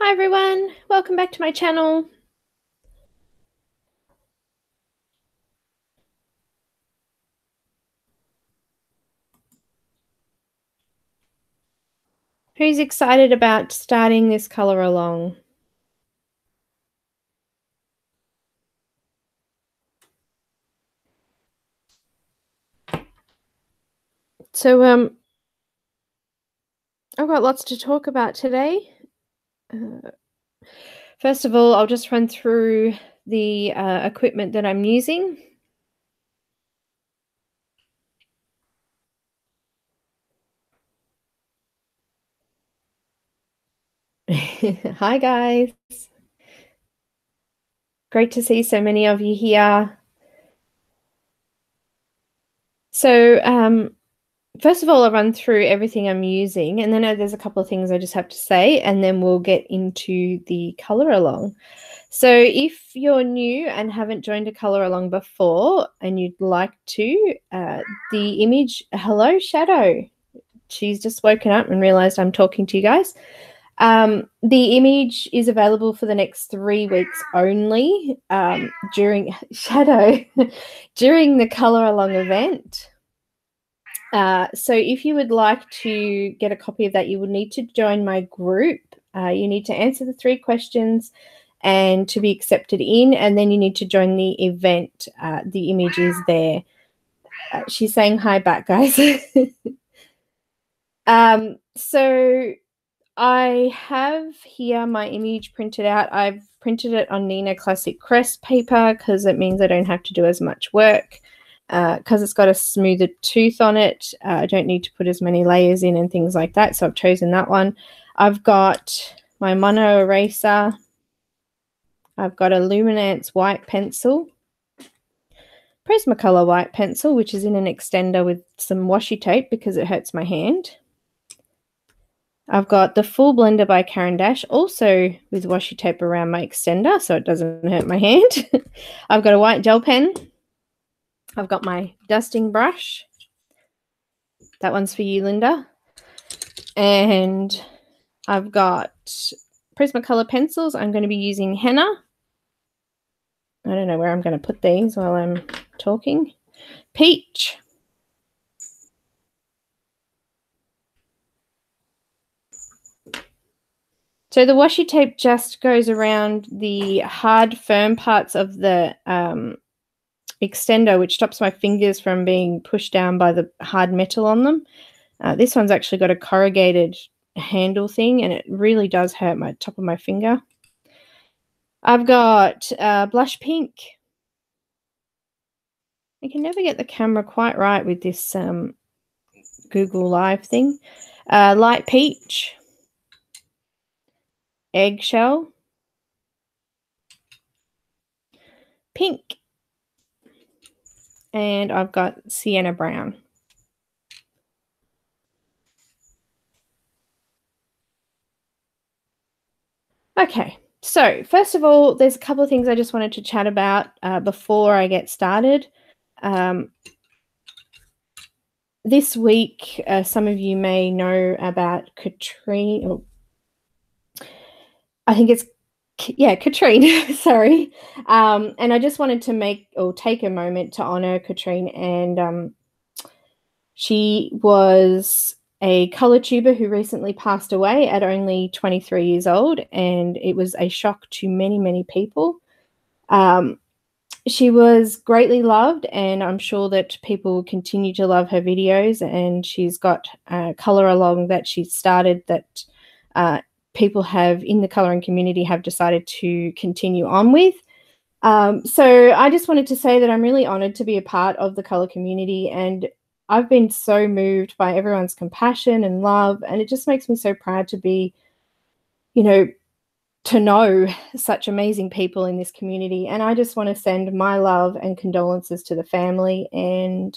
Hi everyone, welcome back to my channel. Who's excited about starting this color along? So I've got lots to talk about today. First of all, I'll just run through the equipment that I'm using. Hi guys. Great to see so many of you here. So first of all, I'll run through everything I'm using, and then there's a couple of things I just have to say, and then we'll get into the color along. So if you're new and haven't joined a color along before and you'd like to, the image, hello Shadow, she's just woken up and realized I'm talking to you guys. The image is available for the next 3 weeks only during Shadow, during the color along event. So if you would like to get a copy of that, you would need to join my group. You need to answer the 3 questions and to be accepted in, and then you need to join the event. The image is there. She's saying hi back, guys. So I have here my image printed out. I've printed it on Nina Classic Crest paper because it means I don't have to do as much work. Because it's got a smoother tooth on it, I don't need to put as many layers in and things like that, so I've chosen that one. I've got my mono eraser. I've got a Luminance white pencil, Prismacolor white pencil, which is in an extender with some washi tape because it hurts my hand. I've got the Full Blender by Caran d'Ache, also with washi tape around my extender so it doesn't hurt my hand. I've got a white gel pen. I've got my dusting brush. That one's for you, Linda. And I've got Prismacolor pencils. I'm going to be using Henna. I don't know where I'm going to put these while I'm talking. Peach. So the washi tape just goes around the hard, firm parts of the extender, which stops my fingers from being pushed down by the hard metal on them. This one's actually got a corrugated handle thing, and it really does hurt my top of my finger. I've got blush pink. I can never get the camera quite right with this Google Live thing. Light peach, eggshell, pink, and I've got sienna brown. Okay, so first of all, there's a couple of things I just wanted to chat about before I get started. This week, some of you may know about Katrina. I think it's, yeah, Katrina, sorry. And I just wanted to take a moment to honor Katrina. And she was a color tuber who recently passed away at only 23 years old. And it was a shock to many, many people. She was greatly loved, and I'm sure that people will continue to love her videos. And she's got a color along that she started that people have in the coloring community have decided to continue on with. So I just wanted to say that I'm really honored to be a part of the color community, and I've been so moved by everyone's compassion and love, and it just makes me so proud to be, you know, to know such amazing people in this community. And I just want to send my love and condolences to the family. And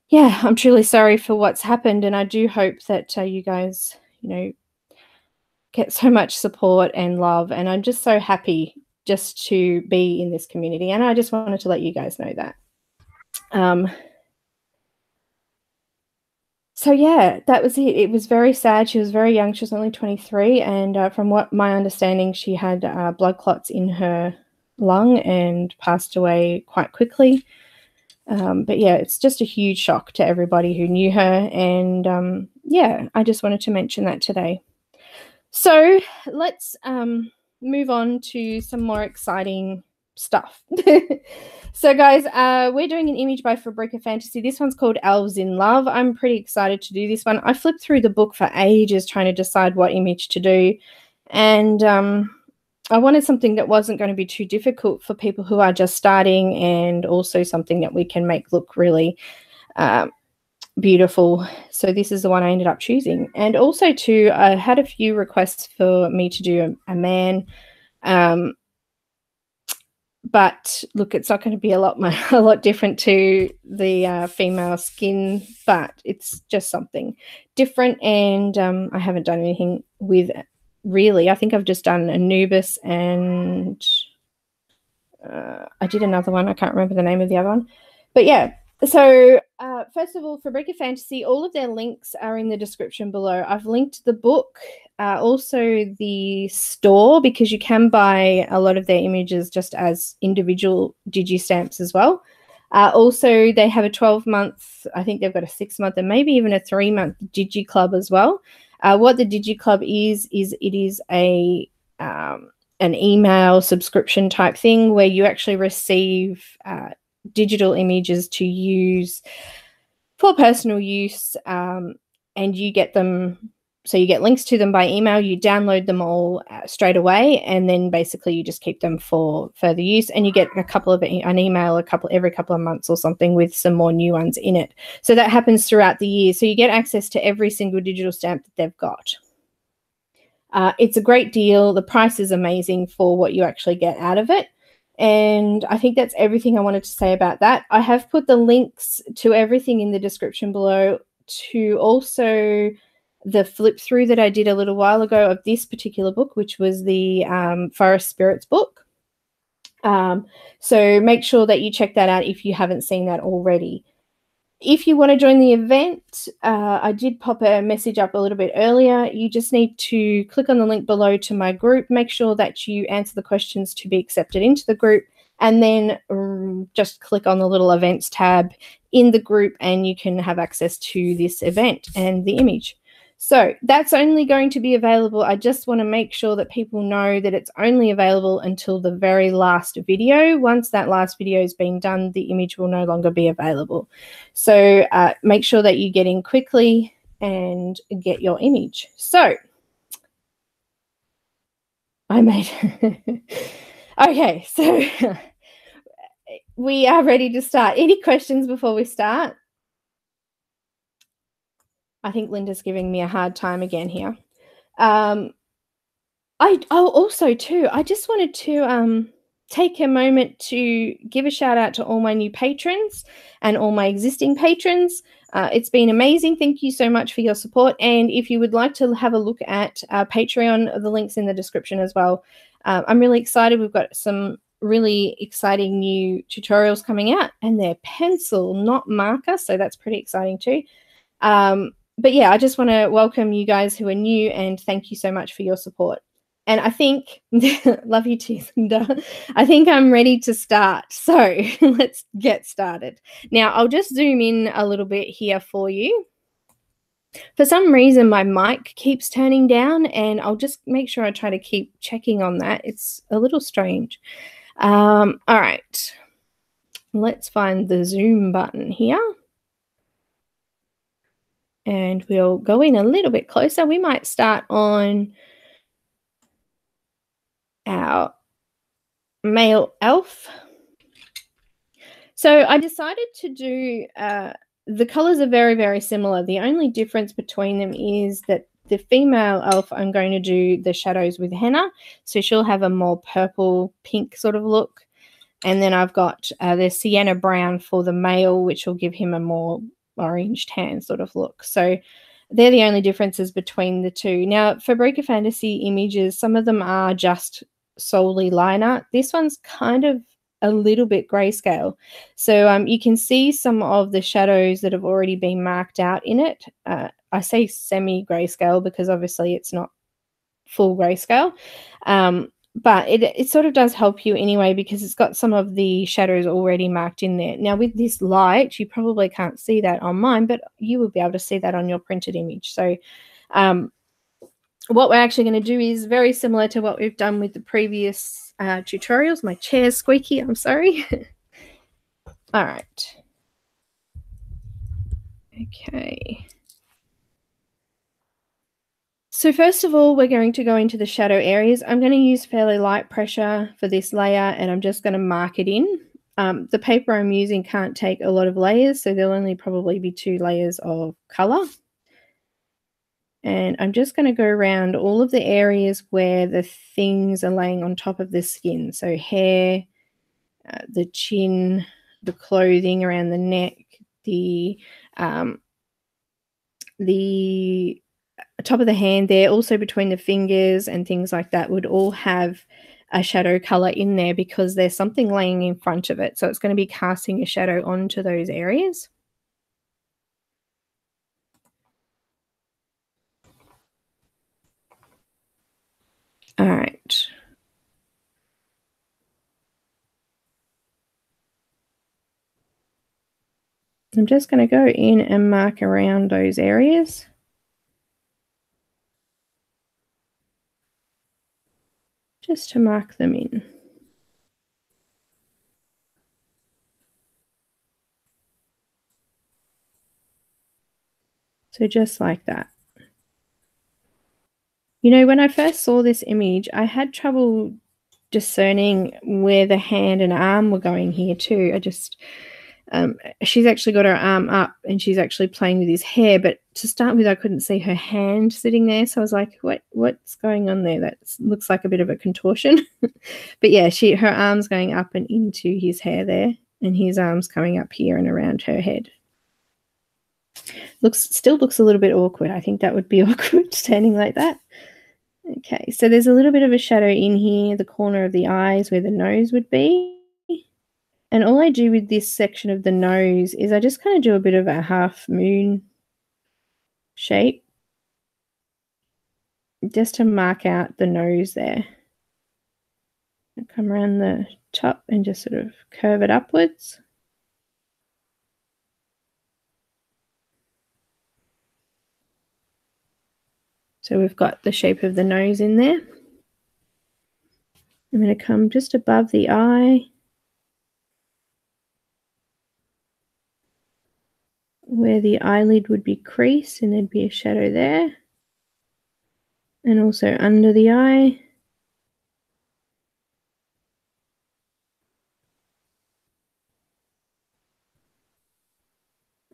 yeah, I'm truly sorry for what's happened, and I do hope that you guys, get so much support and love. And I'm just so happy just to be in this community, and I just wanted to let you guys know that. So yeah, that was it. It was very sad. She was very young. She was only 23, and from what my understanding, she had blood clots in her lung and passed away quite quickly. But yeah, it's just a huge shock to everybody who knew her, and yeah, I just wanted to mention that today. So let's move on to some more exciting stuff. So guys, we're doing an image by Fabrika Fantasy. This one's called Elves in Love. I'm pretty excited to do this one. I flipped through the book for ages trying to decide what image to do, and I wanted something that wasn't going to be too difficult for people who are just starting, and also something that we can make look really beautiful. So this is the one I ended up choosing. And also too, I had a few requests for me to do a man, but look, it's not going to be a lot different to the female skin, but it's just something different. And I haven't done anything with really. I think I've just done Anubis, and I did another one. I can't remember the name of the other one, but yeah. So first of all, Fabrika Fantasy, all of their links are in the description below. I've linked the book, also the store, because you can buy a lot of their images just as individual digi-stamps as well. Also, they have a 12-month, I think they've got a 6-month and maybe even a 3-month Digi Club as well. What the Digi Club is it is an email subscription type thing where you actually receive digital images to use for personal use, and you get them, so you get links to them by email. You download them all straight away, and then basically you just keep them for further use, and you get an email every couple of months or something with some more new ones in it. So that happens throughout the year, so you get access to every single digital stamp that they've got. It's a great deal. The price is amazing for what you actually get out of it. And I think that's everything I wanted to say about that. I have put the links to everything in the description below, to also the flip through that I did a little while ago of this particular book, which was the Forest Spirits book. So make sure that you check that out if you haven't seen that already. If you want to join the event, I did pop a message up a little bit earlier. You just need to click on the link below to my group. Make sure that you answer the questions to be accepted into the group, and then just click on the little events tab in the group, and you can have access to this event and the image. So that's only going to be available. I just want to make sure that people know that it's only available until the very last video. Once that last video has been done, the image will no longer be available. So make sure that you get in quickly and get your image. So I made okay, so we are ready to start. Any questions before we start? I think Linda's giving me a hard time again here. Also too, I just wanted to take a moment to give a shout out to all my new patrons and all my existing patrons. It's been amazing. Thank you so much for your support. And if you would like to have a look at Patreon, the link's in the description as well. I'm really excited. We've got some really exciting new tutorials coming out, and they're pencil, not marker. So that's pretty exciting too. But yeah, I just want to welcome you guys who are new, and thank you so much for your support. And I think, love you too, Linda. I think I'm ready to start. So let's get started. Now, I'll just zoom in a little bit here for you. For some reason, my mic keeps turning down, and I'll just make sure I try to keep checking on that. It's a little strange. All right. Let's find the zoom button here. And we'll go in a little bit closer. We might start on our male elf. So I decided to do, the colors are very, very similar. The only difference between them is that the female elf, I'm going to do the shadows with henna. So she'll have a more purple pink sort of look. And then I've got the sienna brown for the male, which will give him a more orange tan sort of look. So they're the only differences between the two. Now, Fabrika Fantasy images, some of them are just solely line art. This one's kind of a little bit grayscale. So you can see some of the shadows that have already been marked out in it. I say semi-grayscale because obviously it's not full grayscale. But it sort of does help you anyway because it's got some of the shadows already marked in there. Now with this light, you probably can't see that on mine, but you will be able to see that on your printed image. So what we're actually going to do is very similar to what we've done with the previous tutorials. My chair's squeaky, I'm sorry. All right. Okay. So first of all, we're going to go into the shadow areas. I'm going to use fairly light pressure for this layer, and I'm just going to mark it in. The paper I'm using can't take a lot of layers, so there'll only probably be 2 layers of color. And I'm just going to go around all of the areas where the things are laying on top of the skin. So hair, the chin, the clothing around the neck, the top of the hand there, also between the fingers and things like that would all have a shadow color in there because there's something laying in front of it. So it's going to be casting a shadow onto those areas. All right. I'm just going to go in and mark around those areas. Just to mark them in. So just like that. You know, when I first saw this image, I had trouble discerning where the hand and arm were going here too. I just, she's actually got her arm up and she's actually playing with his hair, but to start with, I couldn't see her hand sitting there. So I was like, what's going on there? That looks like a bit of a contortion. But yeah, her arm's going up and into his hair there, and his arm's coming up here and around her head. Still looks a little bit awkward. I think that would be awkward standing like that. Okay, so there's a little bit of a shadow in here, the corner of the eyes where the nose would be. And all I do with this section of the nose is I just kind of do a bit of a half moon shape just to mark out the nose there. I come around the top and just sort of curve it upwards. So we've got the shape of the nose in there. I'm going to come just above the eye, where the eyelid would be creased, and there'd be a shadow there. And also under the eye.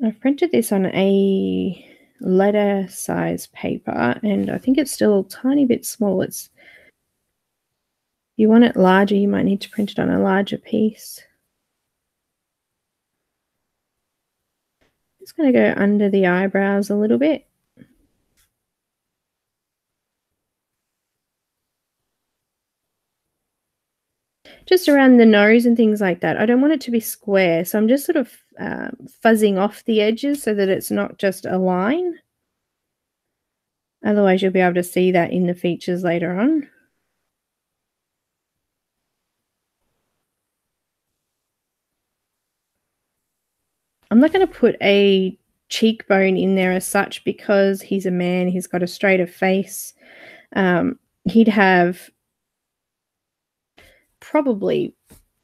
I've printed this on a letter size paper, and I think it's still a tiny bit small. If you want it larger, you might need to print it on a larger piece. Just going to go under the eyebrows a little bit. Just around the nose and things like that. I don't want it to be square, so I'm just sort of fuzzing off the edges so that it's not just a line. Otherwise, you'll be able to see that in the features later on. I'm not going to put a cheekbone in there as such because he's a man, he's got a straighter face. He'd have probably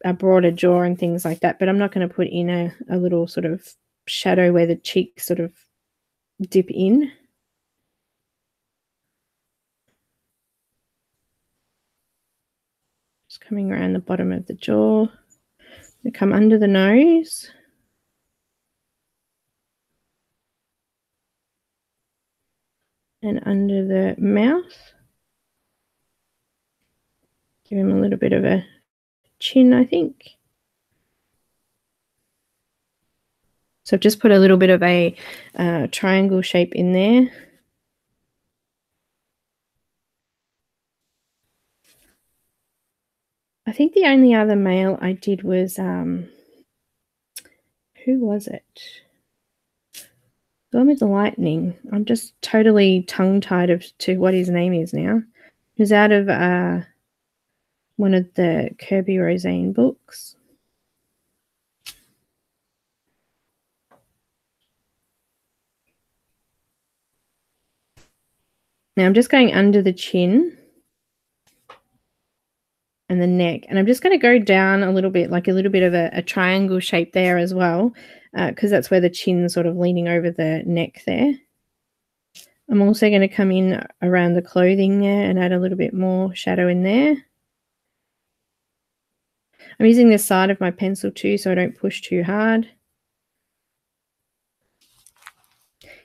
a broader jaw and things like that, but I'm not going to put in a little sort of shadow where the cheeks sort of dip in. Just coming around the bottom of the jaw. They come under the nose. And under the mouth. Give him a little bit of a chin, I think. So I've just put a little bit of a triangle shape in there. I think the only other male I did was, who was it? The one with the lightning. I'm just totally tongue-tied to what his name is now. It was out of one of the Kirby Rosane books. Now I'm just going under the chin and the neck, and I'm just going to go down a little bit, like a little bit of a triangle shape there as well, because that's where the chin's sort of leaning over the neck there. I'm also going to come in around the clothing there and add a little bit more shadow in there. I'm using the side of my pencil too, so I don't push too hard.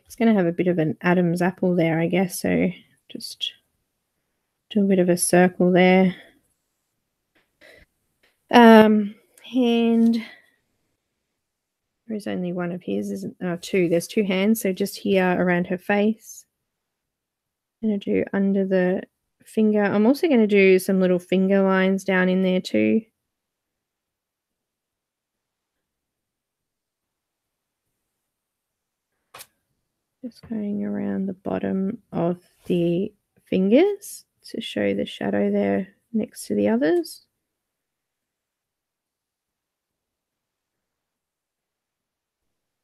It's going to have a bit of an Adam's apple there, I guess, so just do a bit of a circle there. Hand. There's only one of his, isn't two. There's two hands, so just here around her face. I'm going to do under the finger. I'm also going to do some little finger lines down in there too. Just going around the bottom of the fingers to show the shadow there next to the others.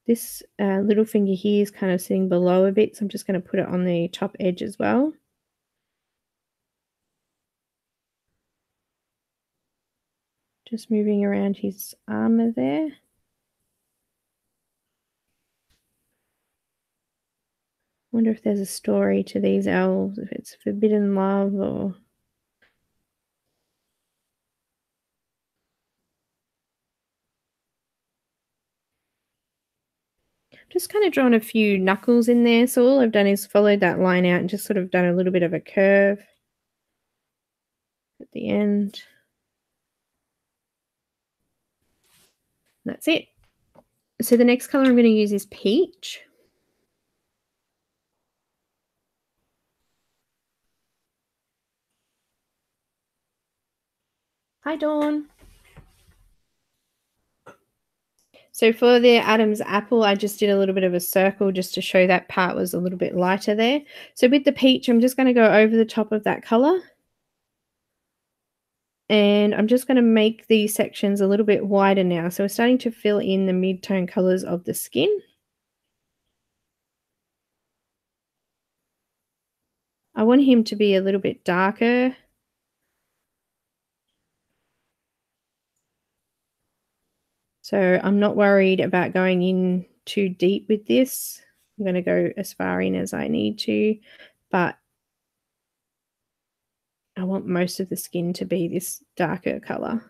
This little finger here is kind of sitting below a bit, so I'm just going to put it on the top edge as well. Just moving around his armor there. Wonder if there's a story to these elves, if it's forbidden love or... Just kind of drawn a few knuckles in there, so all I've done is followed that line out and just sort of done a little bit of a curve at the end. That's it. So the next color I'm going to use is Peach. Hi, Dawn. So for the Adam's apple, I just did a little bit of a circle just to show that part was a little bit lighter there. So with the peach, I'm just going to go over the top of that color. And I'm just going to make these sections a little bit wider now. So we're starting to fill in the mid-tone colors of the skin. I want him to be a little bit darker. So I'm not worried about going in too deep with this. I'm going to go as far in as I need to, but I want most of the skin to be this darker color.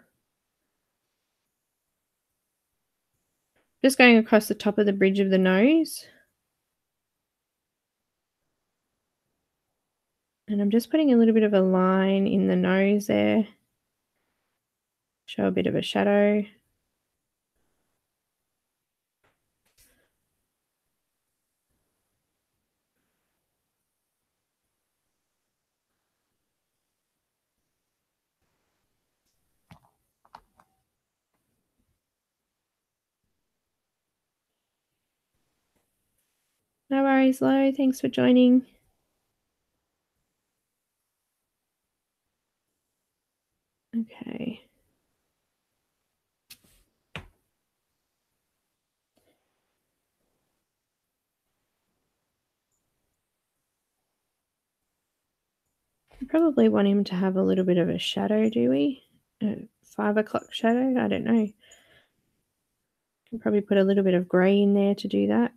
Just going across the top of the bridge of the nose. And I'm just putting a little bit of a line in the nose there. Show a bit of a shadow. No worries, Lo. Thanks for joining. Okay. I probably want him to have a little bit of a shadow, do we? 5 o'clock shadow? I don't know. Can probably put a little bit of grey in there to do that.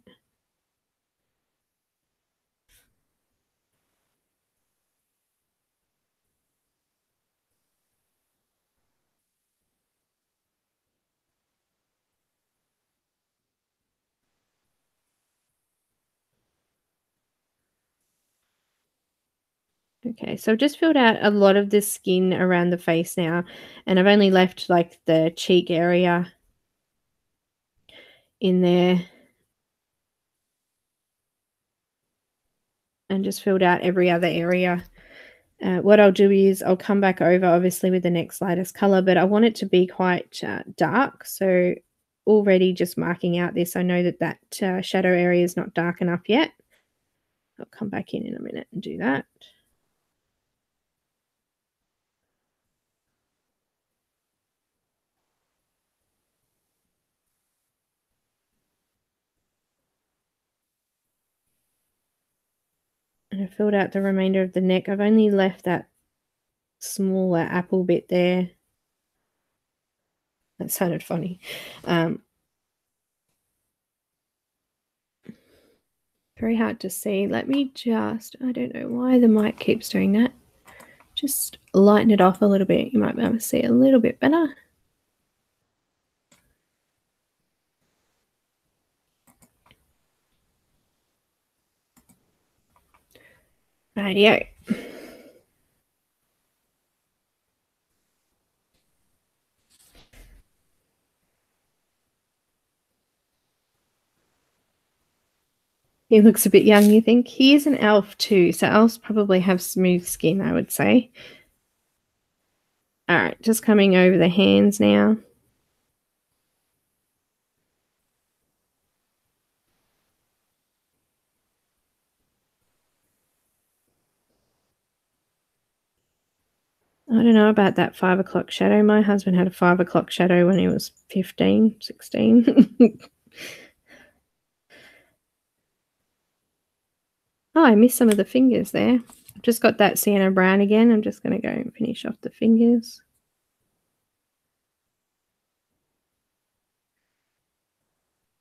Okay, so I've just filled out a lot of the skin around the face now, and I've only left like the cheek area in there and just filled out every other area What I'll do is I'll come back over obviously with the next lightest color, but I want it to be quite dark. So already just marking out this, I know that that shadow area is not dark enough yet. I'll come back in a minute and do that. And I filled out the remainder of the neck. I've only left that smaller apple bit there. That sounded funny. Very hard to see. Let me just, I don't know why the mic keeps doing that. Just lighten it off a little bit. You might be able to see a little bit better. Rightio. He looks a bit young, you think? He is an elf too, so elves probably have smooth skin, I would say. All right, just coming over the hands now. I don't know about that 5 o'clock shadow. My husband had a 5 o'clock shadow when he was 15, 16. Oh, I missed some of the fingers there. I've just got that Sienna brown again. I'm just going to go and finish off the fingers.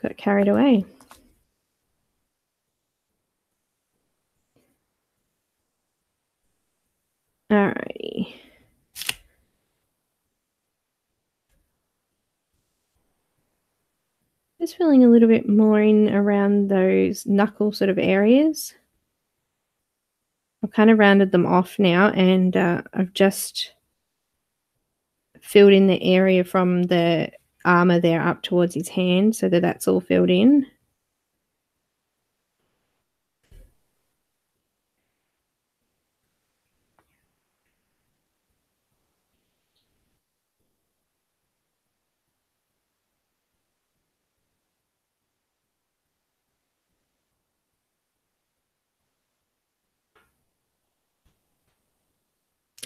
Got carried away. Alrighty. Just feeling a little bit more in around those knuckle sort of areas. I've kind of rounded them off now, and I've just filled in the area from the armor there up towards his hand so that that's all filled in.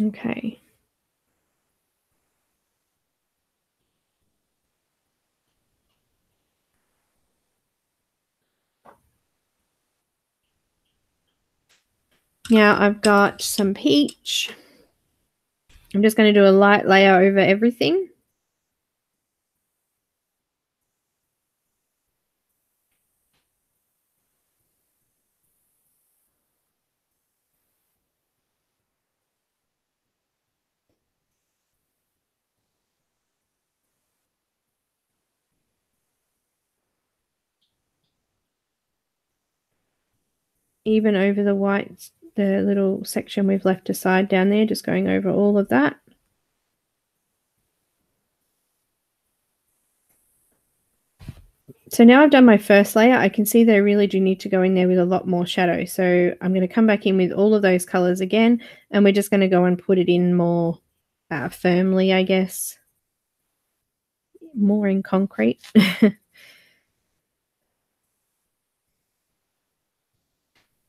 Okay. Now I've got some peach. I'm just going to do a light layer over everything. Even over the white, the little section we've left aside down there, just going over all of that. So now I've done my first layer, I can see that I really do need to go in there with a lot more shadow. So I'm going to come back in with all of those colors again, and we're just going to go and put it in more firmly, I guess. More in concrete.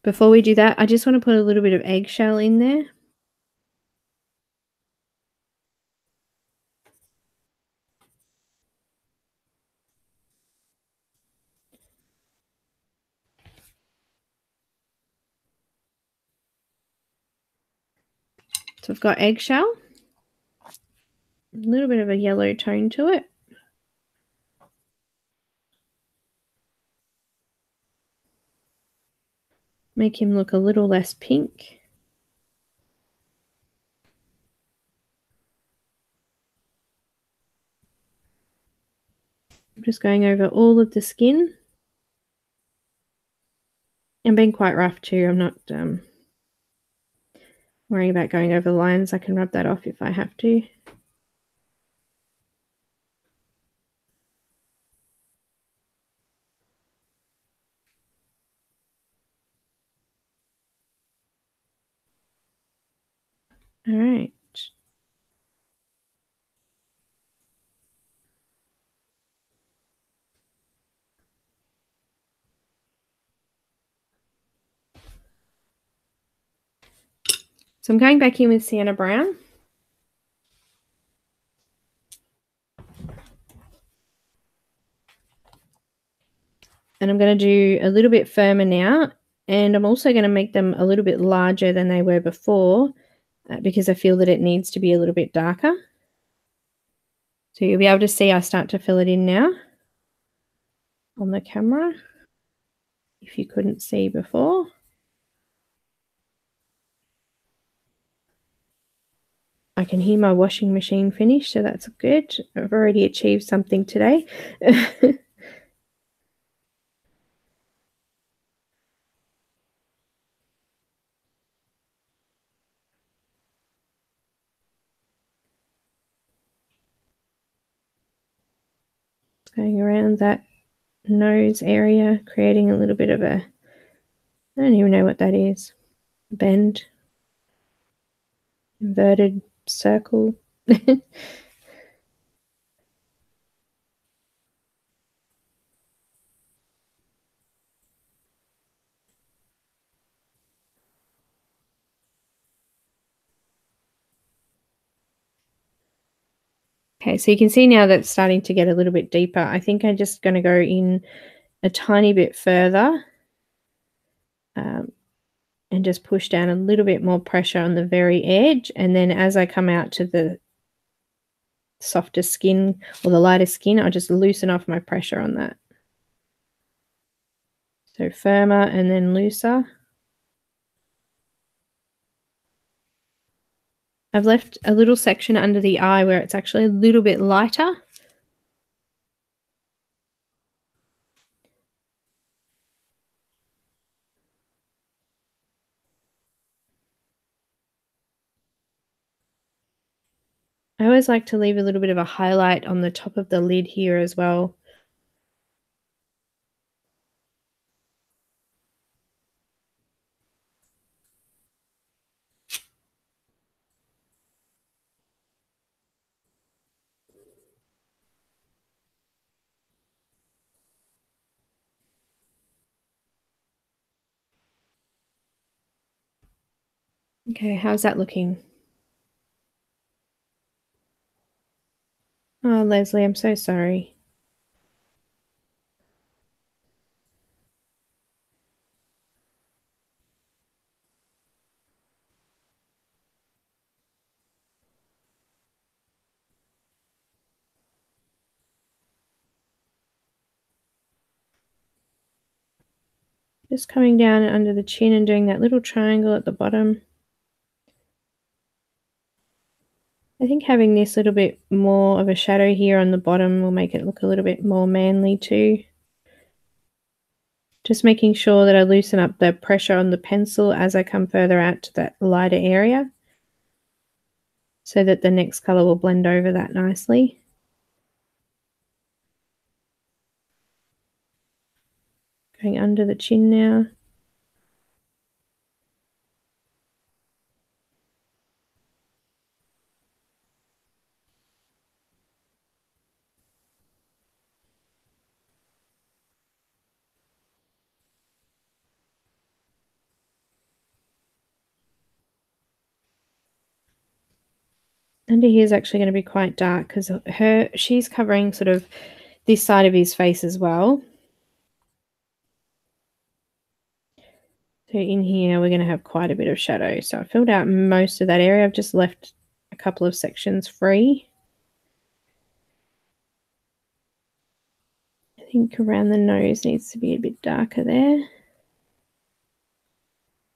Before we do that, I just want to put a little bit of eggshell in there. So I've got eggshell, a little bit of a yellow tone to it. Make him look a little less pink. I'm just going over all of the skin. And being quite rough too. I'm not worrying about going over the lines. I can rub that off if I have to. All right. So I'm going back in with Sienna Brown. And I'm going to do a little bit firmer now. And I'm also going to make them a little bit larger than they were before because I feel that it needs to be a little bit darker. So you'll be able to see I start to fill it in now on the camera, if you couldn't see before. I can hear my washing machine finish, so that's good. I've already achieved something today. Going around that nose area, creating a little bit of a, I don't even know what that is, bend, inverted circle. Okay, so you can see now that's starting to get a little bit deeper. I think I'm just going to go in a tiny bit further and just push down a little bit more pressure on the very edge. And then as I come out to the softer skin or the lighter skin, I'll just loosen off my pressure on that. So firmer and then looser. I've left a little section under the eye where it's actually a little bit lighter. I always like to leave a little bit of a highlight on the top of the lid here as well. Okay, how's that looking? Oh, Leslie, I'm so sorry. Just coming down under the chin and doing that little triangle at the bottom. I think having this little bit more of a shadow here on the bottom will make it look a little bit more manly too. Just making sure that I loosen up the pressure on the pencil as I come further out to that lighter area so that the next color will blend over that nicely. Going under the chin now. Under here is actually going to be quite dark because she's covering sort of this side of his face as well. So in here, we're going to have quite a bit of shadow. So I filled out most of that area. I've just left a couple of sections free. I think around the nose needs to be a bit darker there.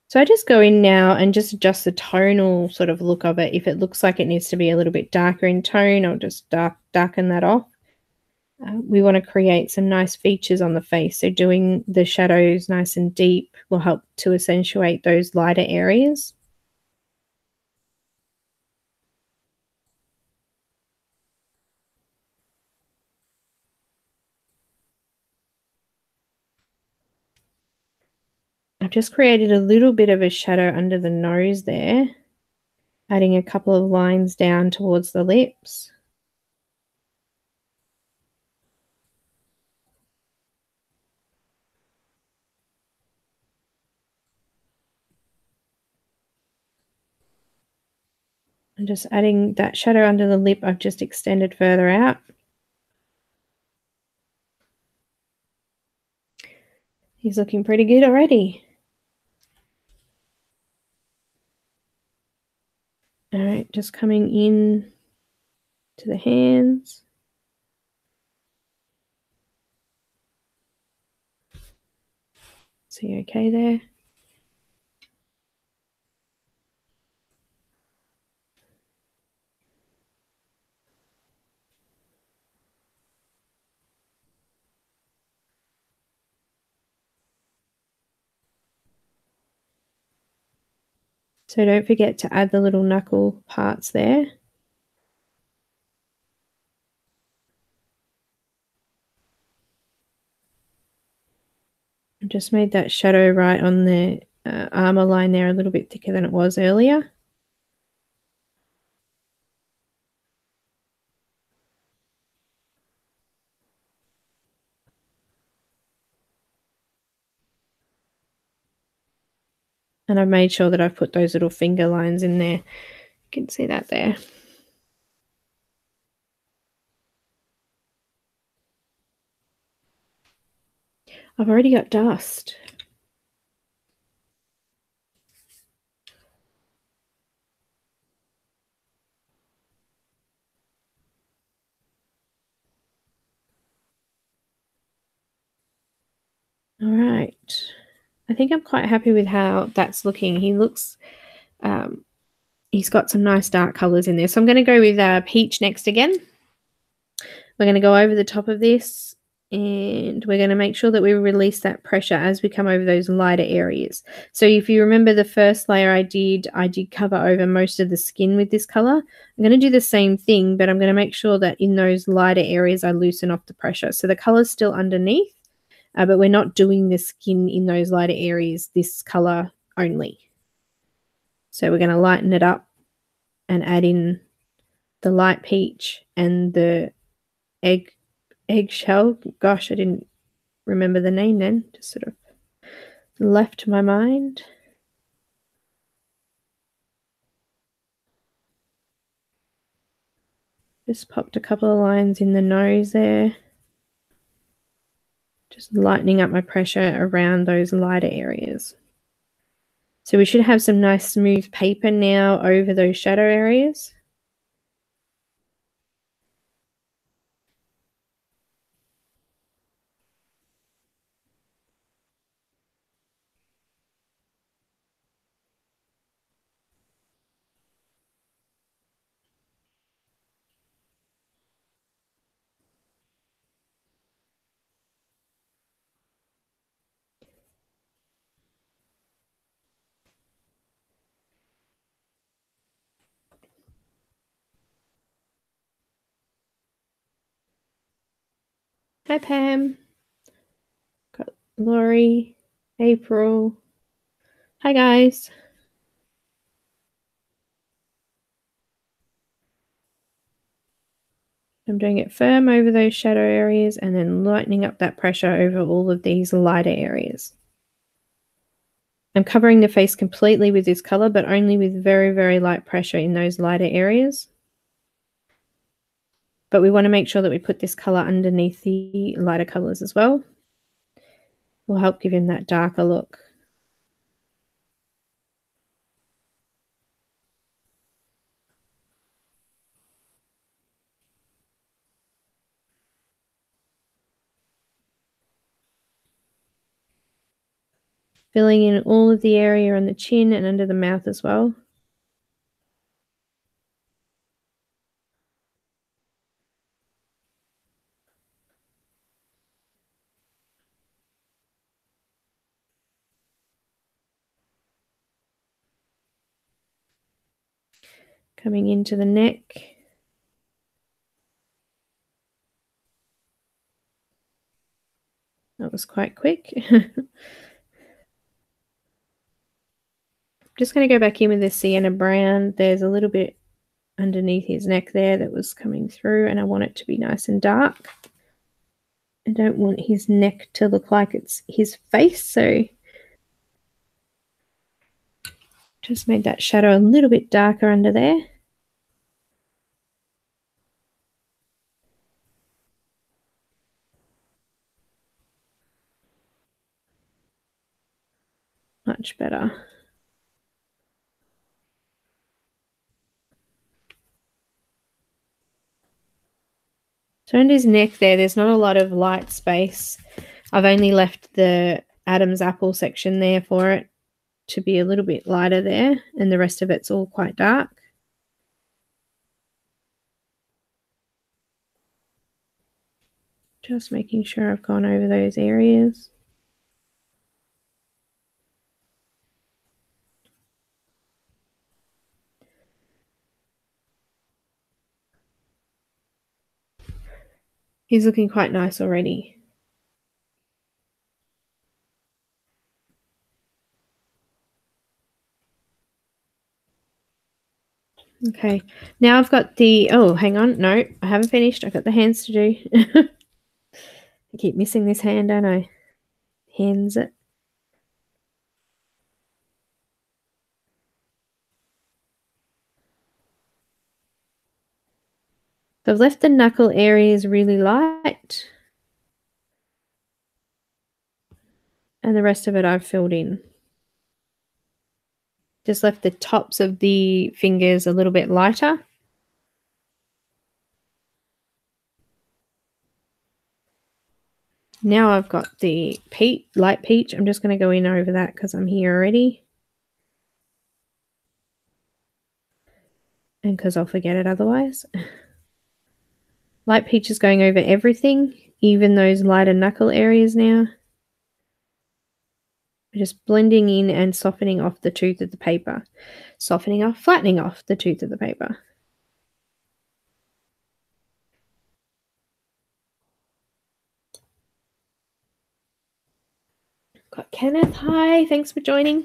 So I just go in now and just adjust the tonal sort of look of it. If it looks like it needs to be a little bit darker in tone, I'll just darken that off. We want to create some nice features on the face. So doing the shadows nice and deep will help to accentuate those lighter areas. I've just created a little bit of a shadow under the nose there, adding a couple of lines down towards the lips. And just adding that shadow under the lip I've just extended further out. He's looking pretty good already. All right, just coming in to the hands. So you okay there? So don't forget to add the little knuckle parts there. I just made that shadow right on the armor line there a little bit thicker than it was earlier. And I've made sure that I've put those little finger lines in there. You can see that there. I've already got dust. All right. I think I'm quite happy with how that's looking. He looks, he's got some nice dark colors in there. So I'm going to go with Peach next again. We're going to go over the top of this and we're going to make sure that we release that pressure as we come over those lighter areas. So if you remember the first layer I did cover over most of the skin with this color. I'm going to do the same thing, but I'm going to make sure that in those lighter areas I loosen off the pressure. So the color's still underneath, but we're not doing the skin in those lighter areas this color only. So we're going to lighten it up and add in the light peach and the eggshell. Gosh, I didn't remember the name then. Just sort of left my mind. Just popped a couple of lines in the nose there. Just lightening up my pressure around those lighter areas. So we should have some nice smooth paper now over those shadow areas. Hi Pam. Got Laurie, April. Hi guys. I'm doing it firm over those shadow areas and then lightening up that pressure over all of these lighter areas. I'm covering the face completely with this color, but only with very, very light pressure in those lighter areas. But we want to make sure that we put this color underneath the lighter colors as well. Will help give him that darker look. Filling in all of the area on the chin and under the mouth as well. Coming into the neck. That was quite quick. just going to go back in with this Sienna brown. There's a little bit underneath his neck there that was coming through, and I want it to be nice and dark. I don't want his neck to look like it's his face, so just made that shadow a little bit darker under there. Much better. So under his neck there's not a lot of light space. I've only left the Adam's apple section there for it to be a little bit lighter there, and the rest of it's all quite dark. Just making sure I've gone over those areas. He's looking quite nice already. Okay, now I've got the, oh, hang on, no, I haven't finished. I've got the hands to do. I keep missing this hand, don't I? Hands it. So I've left the knuckle areas really light, and the rest of it I've filled in. Just left the tops of the fingers a little bit lighter. Now I've got the light peach. I'm just going to go in over that because I'm here already. And because I'll forget it otherwise. Light peach is going over everything, even those lighter knuckle areas now. Just blending in and softening off the tooth of the paper. Softening off, flattening off the tooth of the paper. Got Kenneth. Hi, thanks for joining.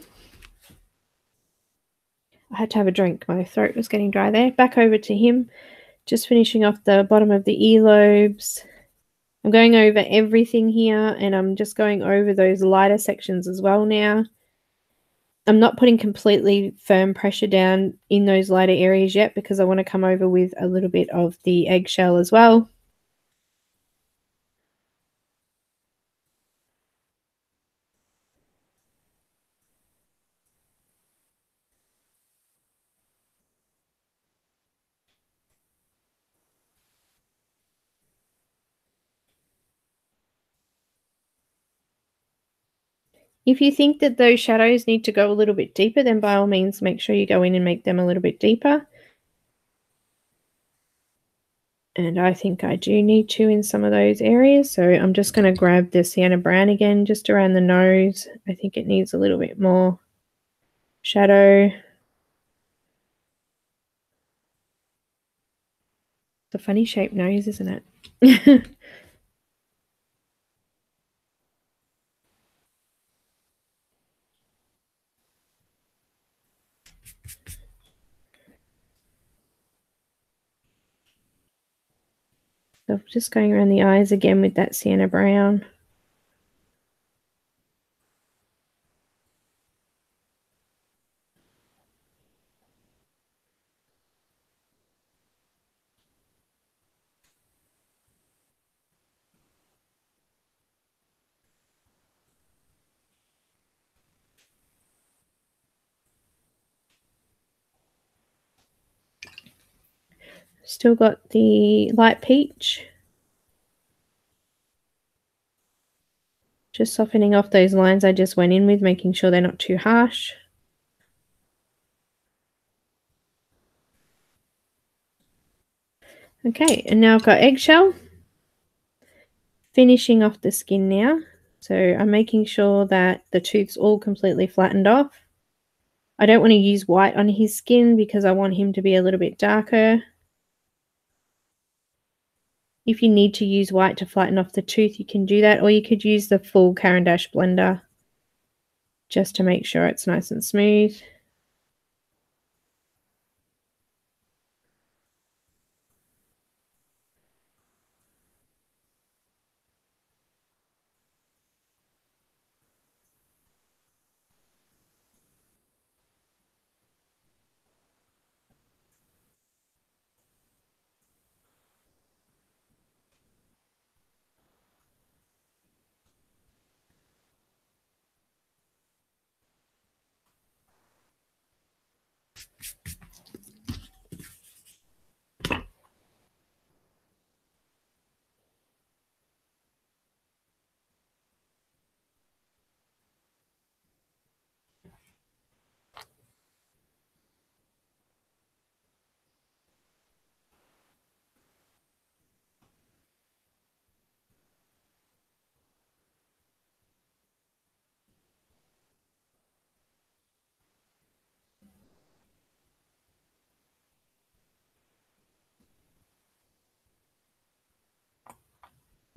I had to have a drink. My throat was getting dry there. Back over to him. Just finishing off the bottom of the earlobes. I'm going over everything here, and I'm just going over those lighter sections as well now. I'm not putting completely firm pressure down in those lighter areas yet because I want to come over with a little bit of the eggshell as well. If you think that those shadows need to go a little bit deeper, then by all means make sure you go in and make them a little bit deeper. And I think I do need to in some of those areas. So I'm just going to grab the Sienna brown again, just around the nose. I think it needs a little bit more shadow. It's a funny shaped nose, isn't it? So just going around the eyes again with that Sienna brown. Still got the light peach. Just softening off those lines I just went in with, making sure they're not too harsh. Okay, and now I've got eggshell. Finishing off the skin now. So I'm making sure that the tooth's all completely flattened off. I don't want to use white on his skin because I want him to be a little bit darker. If you need to use white to flatten off the tooth, you can do that, or you could use the full Caran d'Ache blender just to make sure it's nice and smooth.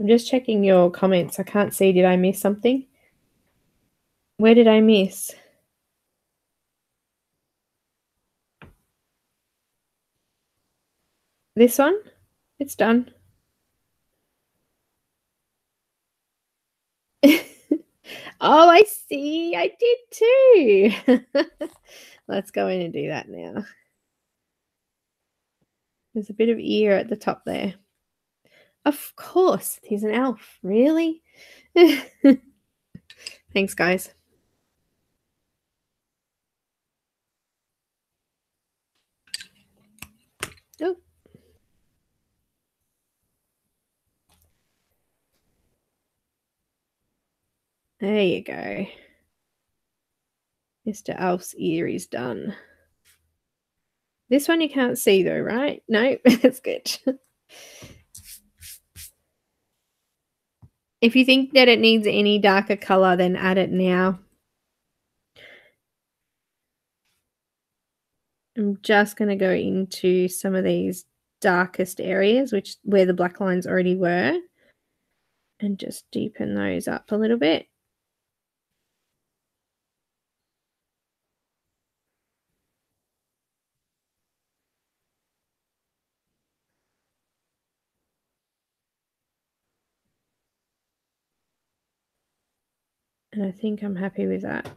I'm just checking your comments. I can't see. Did I miss something? Where did I miss? This one? It's done. Oh, I see. I did too. Let's go in and do that now. There's a bit of ear at the top there. Of course, he's an elf. Really? Thanks, guys. Oh. There you go. Mr. Elf's ear is done. This one you can't see though, right? No, that's good. If you think that it needs any darker color, then add it now. I'm just going to go into some of these darkest areas, where the black lines already were, and just deepen those up a little bit. And I think I'm happy with that.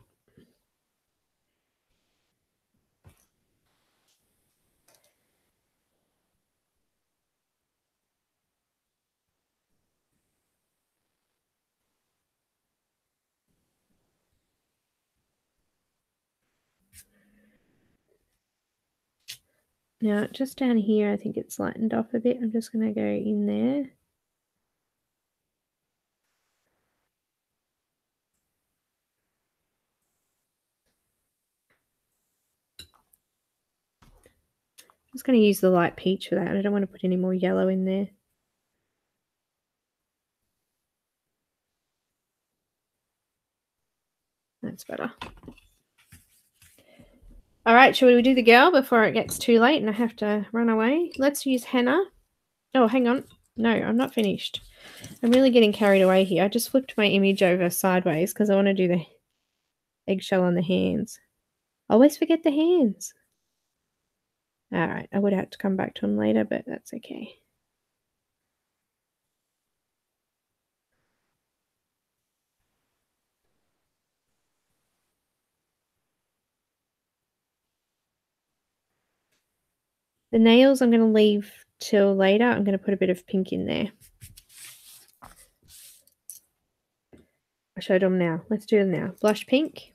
Now, just down here, I think it's lightened off a bit. I'm just going to go in there. I'm just going to use the light peach for that. I don't want to put any more yellow in there. That's better. All right, shall we do the girl before it gets too late and I have to run away? Let's use henna. Oh, hang on. No, I'm not finished. I'm really getting carried away here. I just flipped my image over sideways because I want to do the eggshell on the hands. I always forget the hands. All right, I would have to come back to them later, but that's okay. The nails I'm going to leave till later. I'm going to put a bit of pink in there. I showed them now. Let's do them now. Blush pink.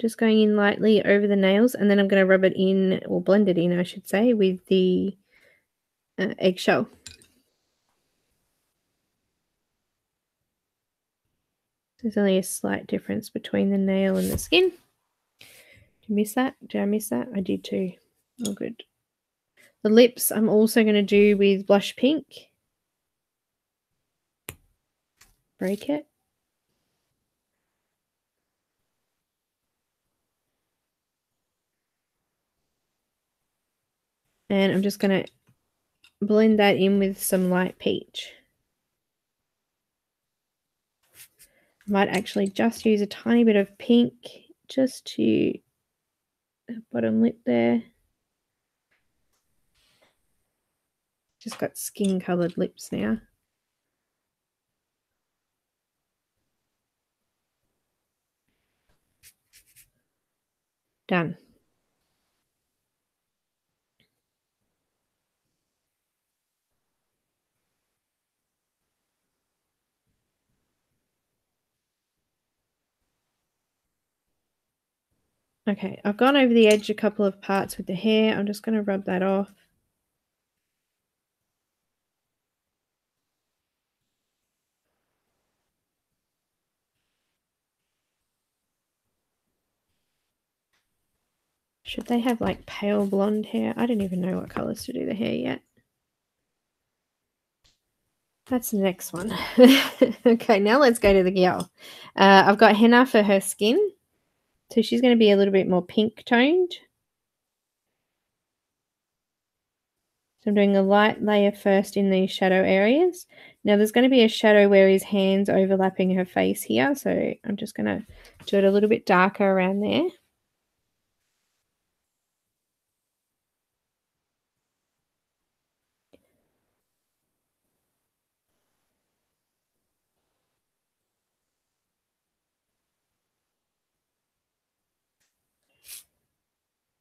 Just going in lightly over the nails, and then I'm going to rub it in, or blend it in, I should say, with the eggshell. There's only a slight difference between the nail and the skin. Did you miss that? Did I miss that? I did too. Oh, good. The lips I'm also going to do with blush pink. Break it. And I'm just going to blend that in with some light peach. I might actually just use a tiny bit of pink just to the bottom lip there. Just got skin coloured lips now. Done. Okay, I've gone over the edge a couple of parts with the hair. I'm just going to rub that off. Should they have like pale blonde hair? I don't even know what colors to do the hair yet. That's the next one. Okay, now let's go to the girl. I've got henna for her skin. So she's going to be a little bit more pink toned. So I'm doing a light layer first in these shadow areas. Now there's going to be a shadow where his hand's overlapping her face here. So I'm just going to do it a little bit darker around there.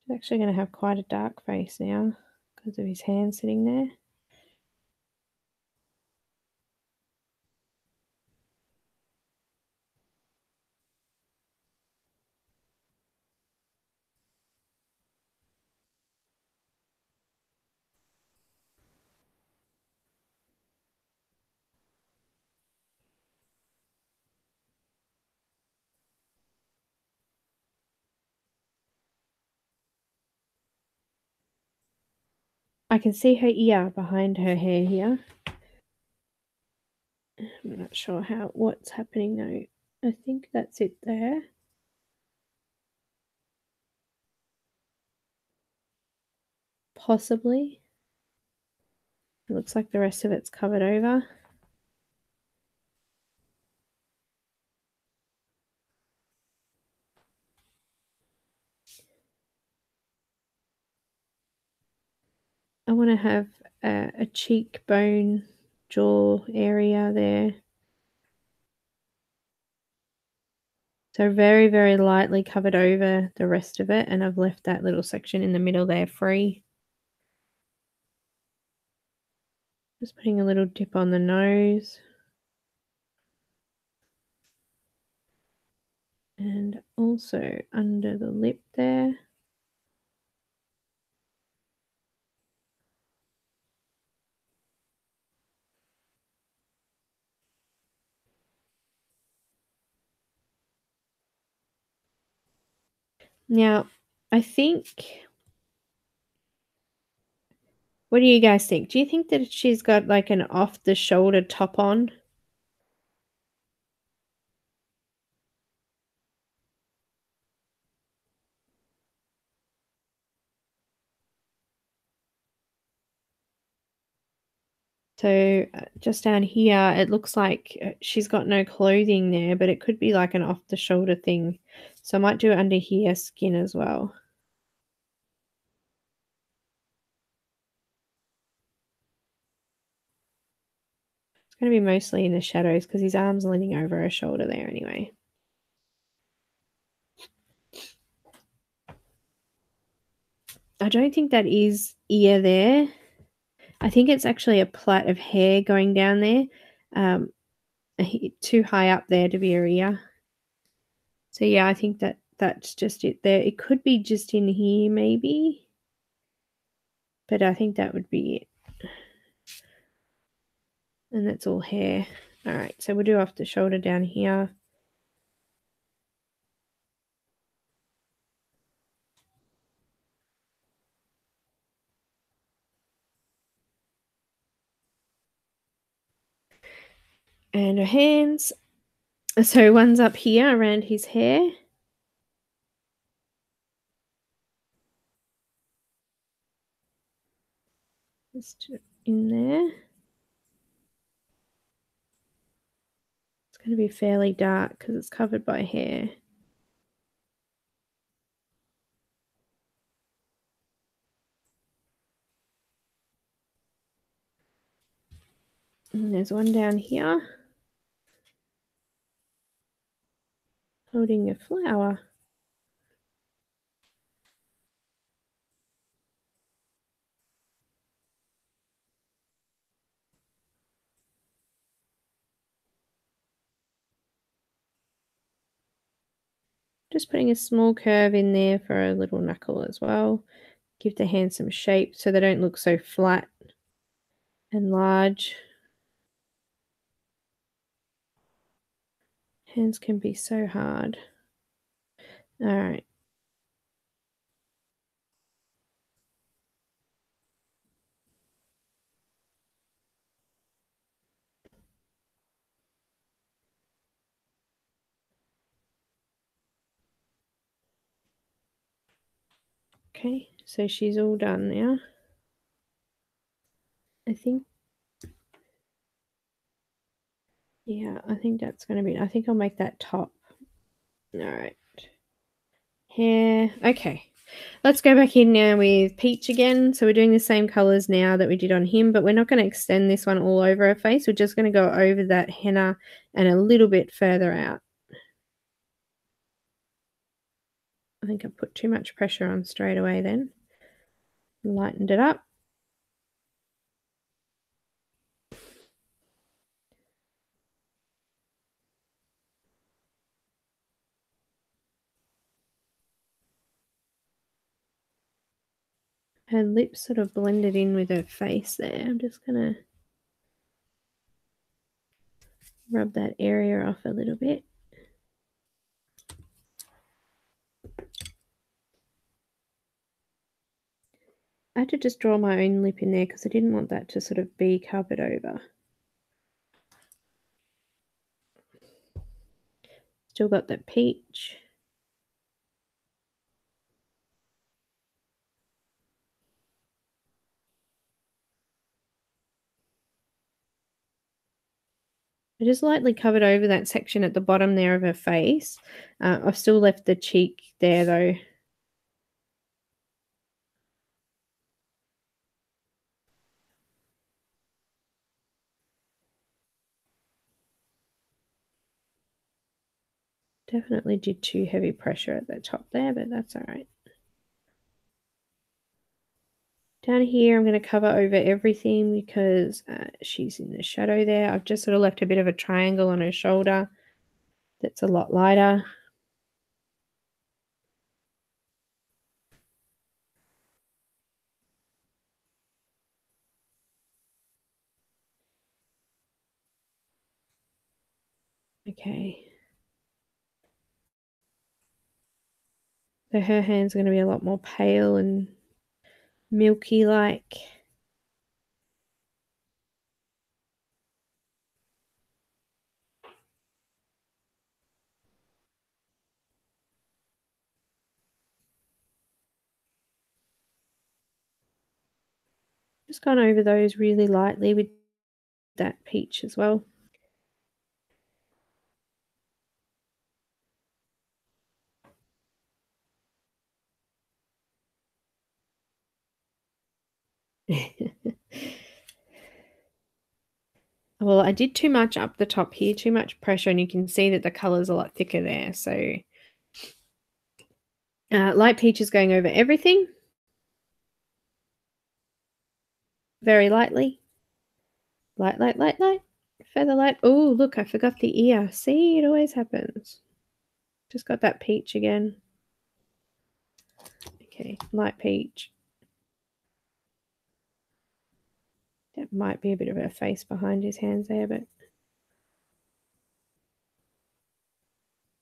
He's actually going to have quite a dark face now because of his hand sitting there. I can see her ear behind her hair here. I'm not sure what's happening though. I think that's it there. Possibly. It looks like the rest of it's covered over. I want to have a cheekbone jaw area there. So very, very lightly covered over the rest of it, and I've left that little section in the middle there free. Just putting a little dip on the nose. And also under the lip there. Now, I think, what do you guys think? Do you think that she's got like an off-the-shoulder top on? So just down here, it looks like she's got no clothing there, but it could be like an off-the-shoulder thing. So I might do it under here, skin as well. It's going to be mostly in the shadows because his arm's leaning over her shoulder there anyway. I don't think that is ear there. I think it's actually a plait of hair going down there. Too high up there to be her ear. So yeah, I think that's just it there. It could be just in here maybe. But I think that would be it. And that's all hair. All right, so we'll do off the shoulder down here. And her hands. So one's up here around his hair. Just in there. It's going to be fairly dark because it's covered by hair. And there's one down here. Holding a flower. Just putting a small curve in there for a little knuckle as well. Give the hand some shape so they don't look so flat and large. Hands can be so hard. All right. Okay, so she's all done now. I think, yeah, I think that's going to be, I think I'll make that top. All right. Hair. Okay. Let's go back in now with Peach again. So we're doing the same colors now that we did on him, but we're not going to extend this one all over her face. We're just going to go over that henna and a little bit further out. I think I put too much pressure on straight away then. Lightened it up. Her lips sort of blended in with her face there. I'm just going to rub that area off a little bit. I had to just draw my own lip in there because I didn't want that to sort of be covered over. Still got that peach. I just lightly covered over that section at the bottom there of her face. I've still left the cheek there though. Definitely did too heavy pressure at the top there, but that's all right. Down here, I'm going to cover over everything because she's in the shadow there. I've just sort of left a bit of a triangle on her shoulder that's a lot lighter. Okay. So her hand's going to be a lot more pale and milky like. Just gone over those really lightly with that peach as well. Well, I did too much up the top here, too much pressure, and you can see that the color's a lot thicker there. So light peach is going over everything very lightly. Light, light, light, light. Feather light. Oh, look, I forgot the ear. See, it always happens. Just got that peach again. Okay, light peach. That might be a bit of a face behind his hands there, but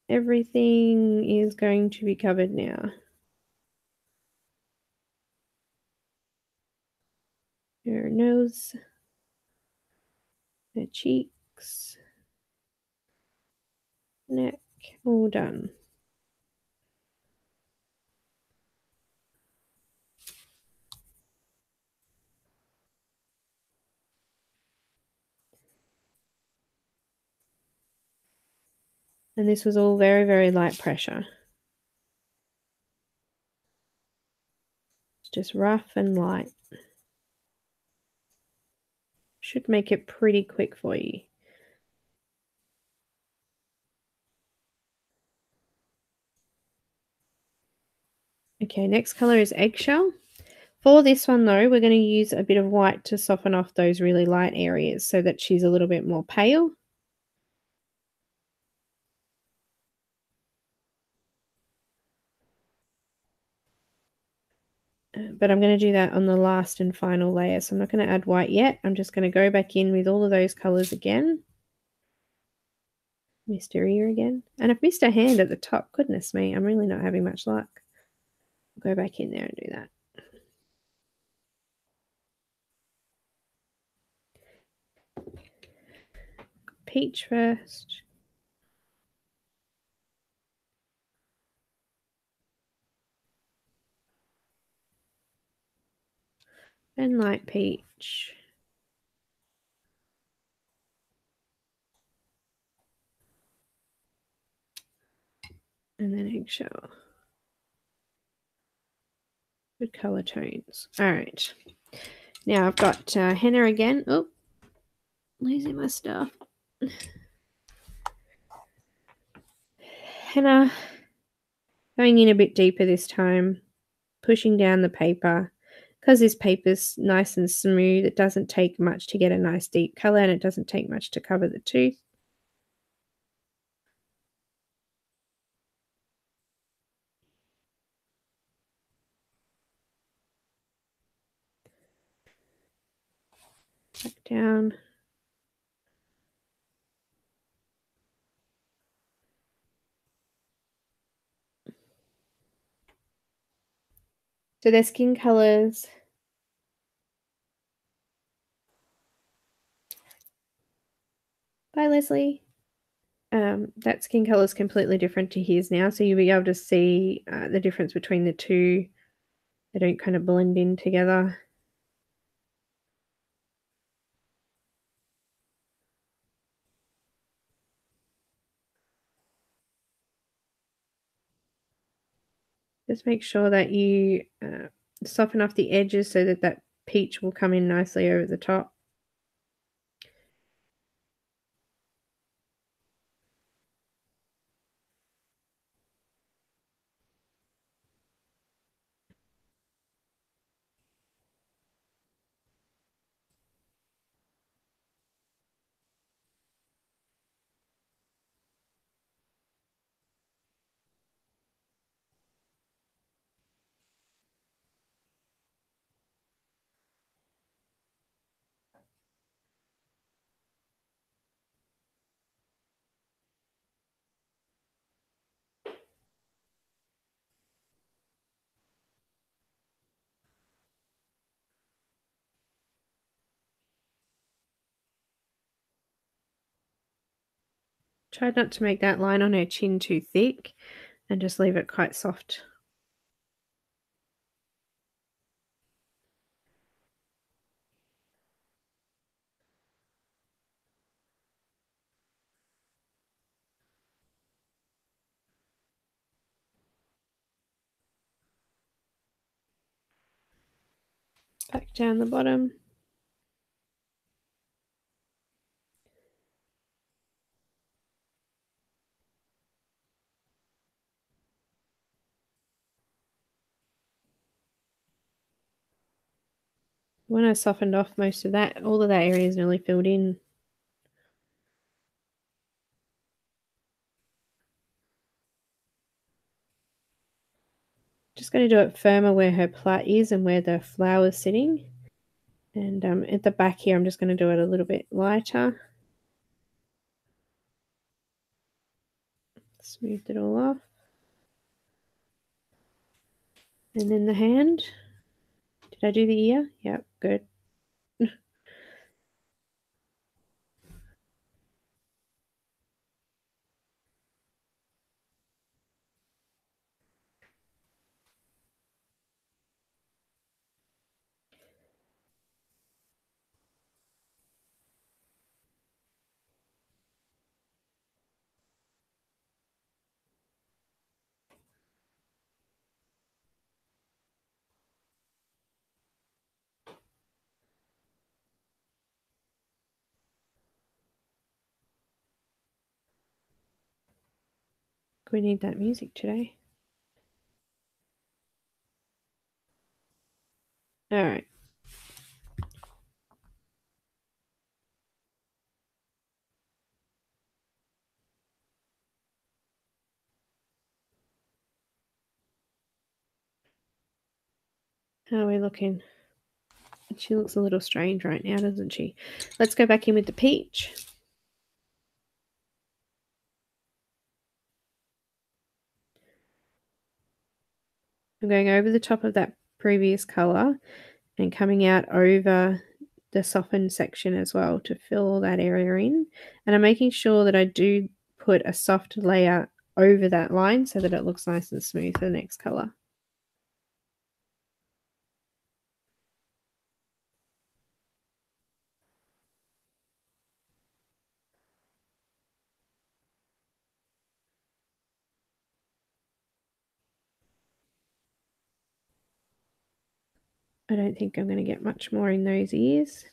everything is going to be covered now. Her nose, her cheeks, neck, all done. And this was all very, very light pressure. It's just rough and light. Should make it pretty quick for you. Okay, next color is Eggshell. For this one though, we're going to use a bit of white to soften off those really light areas so that she's a little bit more pale. but I'm going to do that on the last and final layer. So I'm not going to add white yet. I'm just going to go back in with all of those colors again. Missed her ear again. And I've missed a hand at the top. Goodness me, I'm really not having much luck. I'll go back in there and do that. Peach first. And light peach. And then eggshell. Good color tones. All right. Now I've got henna again. Oh, losing my stuff. Henna. Going in a bit deeper this time. Pushing down the paper. Because this paper's nice and smooth, it doesn't take much to get a nice deep color, and it doesn't take much to cover the tooth. Back down. So their skin colors. Bye, Leslie. That skin color is completely different to his now, so you'll be able to see the difference between the two. They don't kind of blend in together. Just make sure that you soften off the edges so that that peach will come in nicely over the top. Try not to make that line on her chin too thick and just leave it quite soft. Back down the bottom. When I softened off most of that, all of that area is nearly filled in. Just going to do it firmer where her plait is and where the flower's sitting. And at the back here, I'm just going to do it a little bit lighter. Smoothed it all off. And then the hand. Did I do the ear? Yep, good. We need that music today. All right. How are we looking? She looks a little strange right now, doesn't she? Let's go back in with the peach. I'm going over the top of that previous colour and coming out over the softened section as well to fill all that area in. And I'm making sure that I do put a soft layer over that line so that it looks nice and smooth for the next colour. I don't think I'm going to get much more in those ears.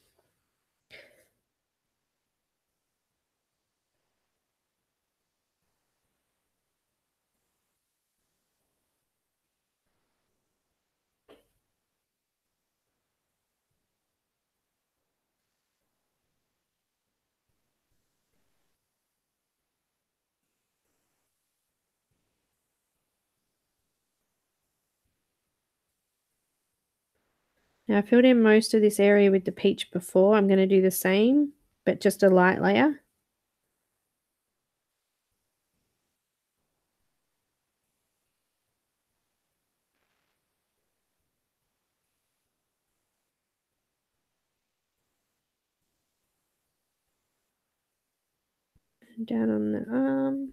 Now I filled in most of this area with the peach before. I'm going to do the same, but just a light layer. Down on the arm.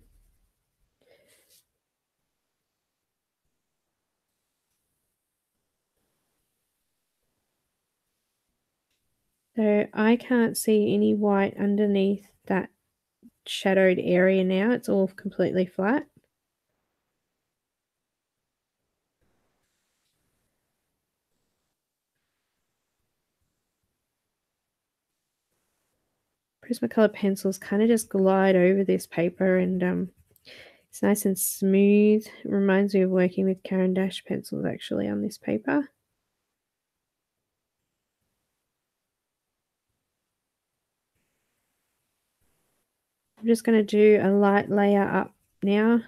So I can't see any white underneath that shadowed area now. It's all completely flat. Prismacolor pencils kind of just glide over this paper, and it's nice and smooth. It reminds me of working with Caran d'Ache pencils actually on this paper. I'm just going to do a light layer up now.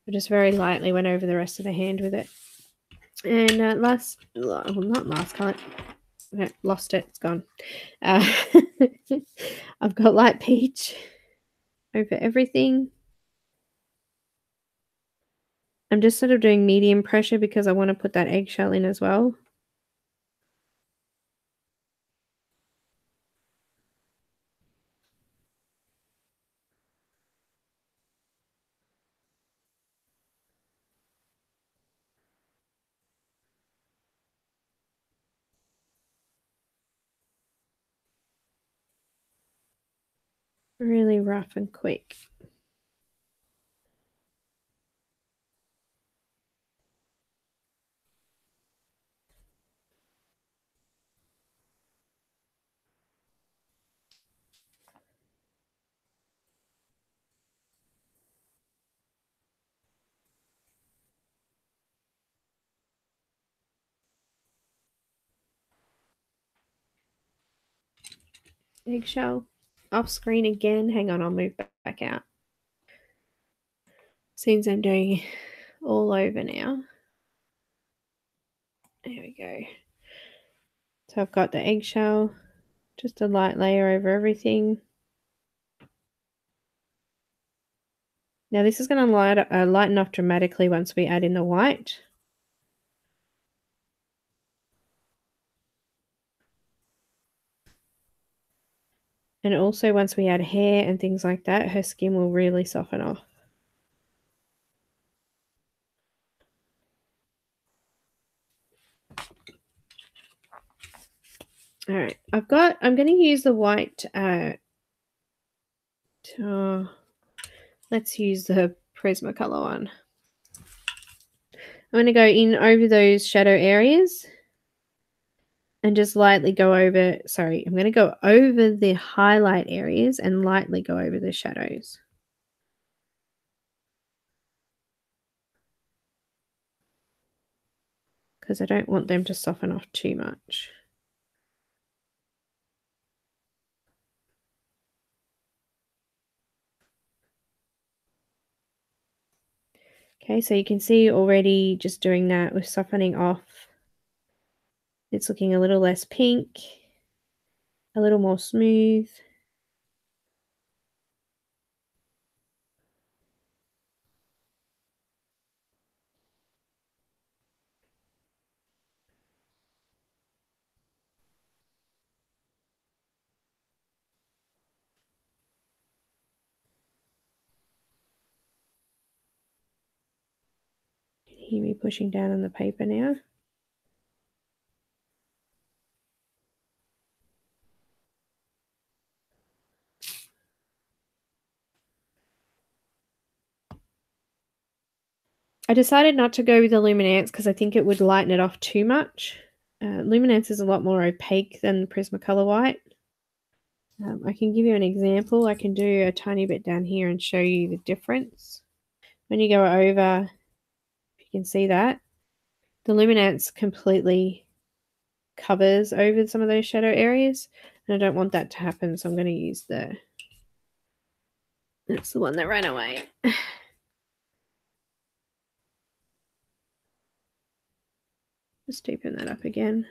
I just very lightly went over the rest of the hand with it. And not last color. No, lost it. It's gone. I've got light peach over everything. I'm just sort of doing medium pressure because I want to put that eggshell in as well. Really rough and quick. Eggshell. Off screen again. Hang on, I'll move back out. Seems I'm doing all over now. There we go. So I've got the eggshell, just a light layer over everything. Now this is going to lighten off dramatically once we add in the white. And also once we add hair and things like that, her skin will really soften off. All right, I'm going to use the white. Let's use the Prismacolor one. I'm going to go in over those shadow areas and just lightly go over, sorry, I'm going to go over the highlight areas and lightly go over the shadows. because I don't want them to soften off too much. Okay, so you can see already just doing that with softening off, it's looking a little less pink, a little more smooth. Hear me pushing down on the paper now. I decided not to go with the Luminance because I think it would lighten it off too much. Luminance is a lot more opaque than Prismacolor White. I can give you an example. I can do a tiny bit down here and show you the difference. When you go over, if you can see that, the Luminance completely covers over some of those shadow areas, and I don't want that to happen, so I'm going to use that's the one that ran away. Just deepen that up again.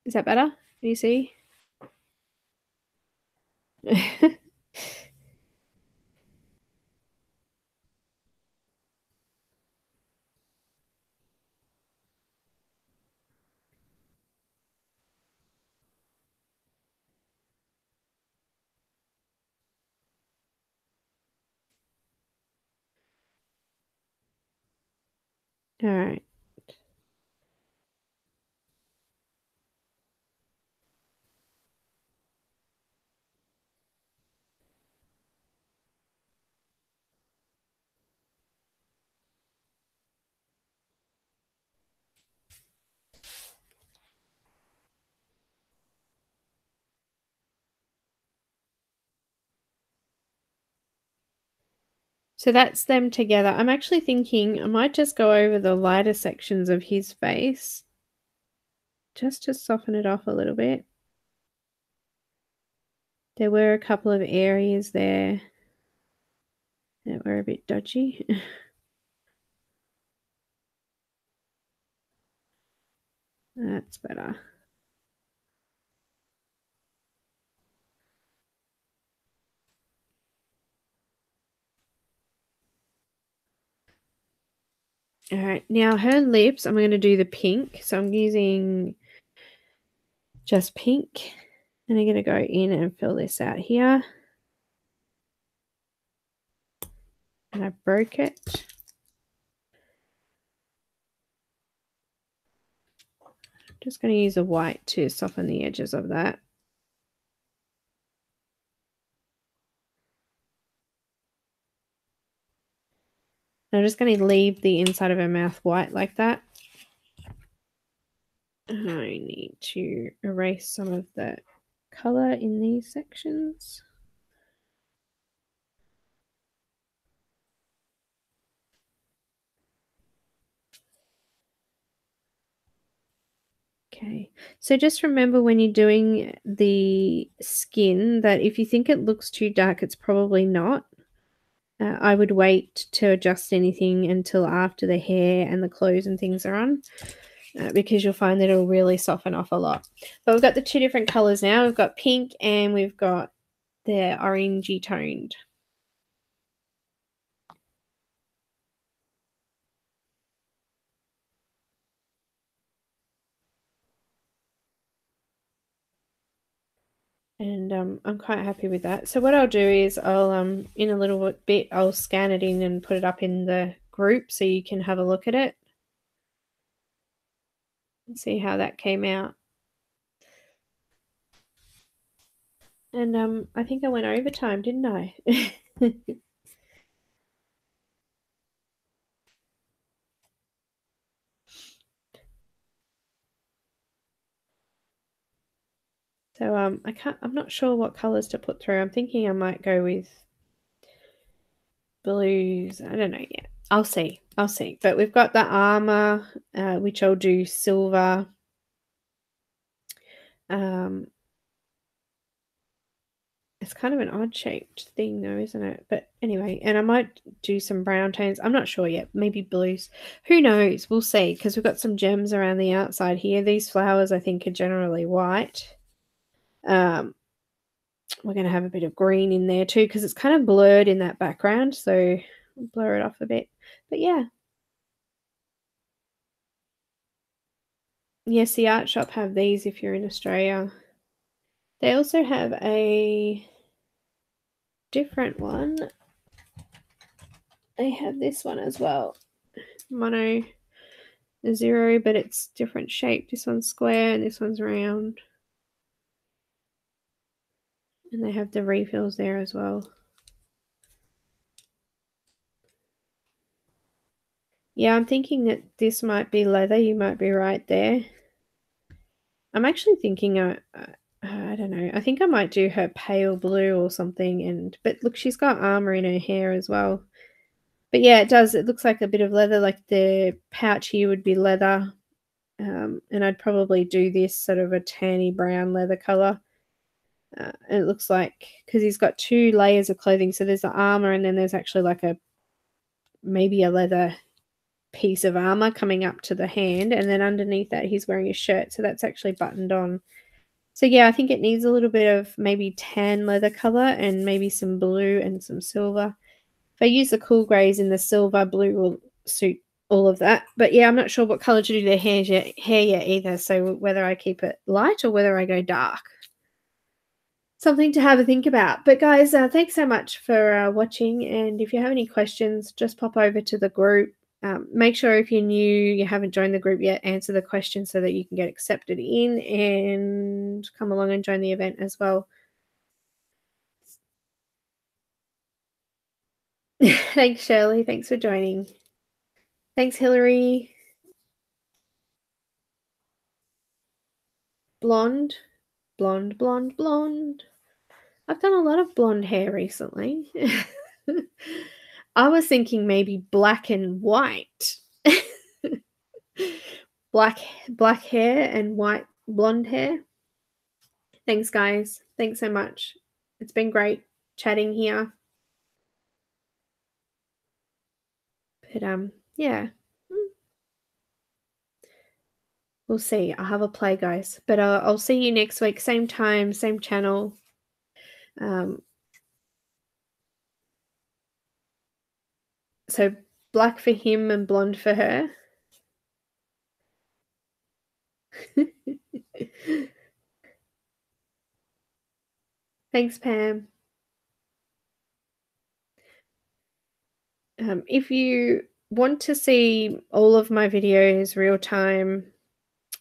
Is that better? Can you see? All right. So that's them together. I'm actually thinking I might just go over the lighter sections of his face just to soften it off a little bit. There were a couple of areas there that were a bit dodgy. That's better. All right, now her lips, I'm going to do the pink. So I'm using just pink. And I'm going to go in and fill this out here. And I broke it. Just going to use a white to soften the edges of that. I'm just going to leave the inside of her mouth white like that. And I need to erase some of the color in these sections. Okay, so just remember when you're doing the skin that if you think it looks too dark, it's probably not. I would wait to adjust anything until after the hair and the clothes and things are on, because you'll find that it'll really soften off a lot. But we've got the two different colors now. We've got pink and we've got the orangey toned. And I'm quite happy with that. So what I'll do is I'll in a little bit I'll scan it in and put it up in the group so you can have a look at it and see how that came out. And I think I went overtime, didn't I? So I'm not sure what colors to put through. I'm thinking I might go with blues. I don't know yet. I'll see. But we've got the armor, which I'll do silver. It's kind of an odd shaped thing though, isn't it? But anyway, and I might do some brown tones. I'm not sure yet. Maybe blues. Who knows? We'll see, because we've got some gems around the outside here. These flowers I think are generally white. We're going to have a bit of green in there too, because it's kind of blurred in that background, so I'll blur it off a bit. But yeah. Yes, the art shop have these if you're in Australia. They also have a different one. They have this one as well. Mono zero, but it's different shape. This one's square and this one's round. And they have the refills there as well. Yeah, I'm thinking that this might be leather. You might be right there. I'm actually thinking, I don't know. I think I might do her pale blue or something. But look, she's got armor in her hair as well. But yeah, it does. It looks like a bit of leather. Like the pouch here would be leather. And I'd probably do this sort of a tanny brown leather color. And it looks like, because he's got two layers of clothing, so there's the armor and then there's actually like maybe a leather piece of armor coming up to the hand, and then underneath that he's wearing a shirt, so that's actually buttoned on. So yeah, I think it needs a little bit of maybe tan leather color and maybe some blue and some silver. If I use the cool grays in the silver, blue will suit all of that. But yeah, I'm not sure what color to do their hair yet either, so whether I keep it light or whether I go dark. Something to have a think about. But guys, thanks so much for watching, and if you have any questions, just pop over to the group. Make sure if you're new, you haven't joined the group yet, answer the question so that you can get accepted in and come along and join the event as well. Thanks, Shirley. Thanks for joining. Thanks, Hillary. Blonde, blonde, blonde, blonde. I've done a lot of blonde hair recently. I was thinking maybe black and white. black hair and white blonde hair. Thanks, guys. Thanks so much. It's been great chatting here. But yeah. We'll see. I'll have a play, guys. But I'll see you next week. Same time, same channel. So black for him and blonde for her. Thanks, Pam. If you want to see all of my videos real time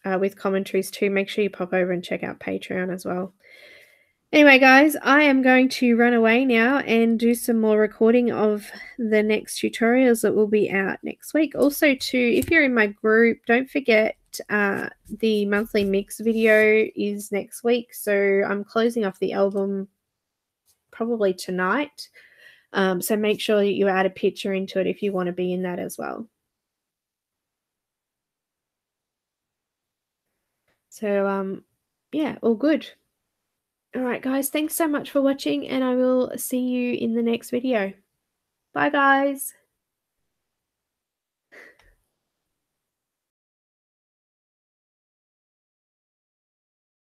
with commentaries too, make sure you pop over and check out Patreon as well. Anyway, guys, I am going to run away now and do some more recording of the next tutorials that will be out next week. Also, too, if you're in my group, don't forget the monthly mix video is next week. So I'm closing off the album probably tonight. So make sure that you add a picture into it if you want to be in that as well. So, yeah, all good. All right, guys, thanks so much for watching, and I will see you in the next video. Bye, guys.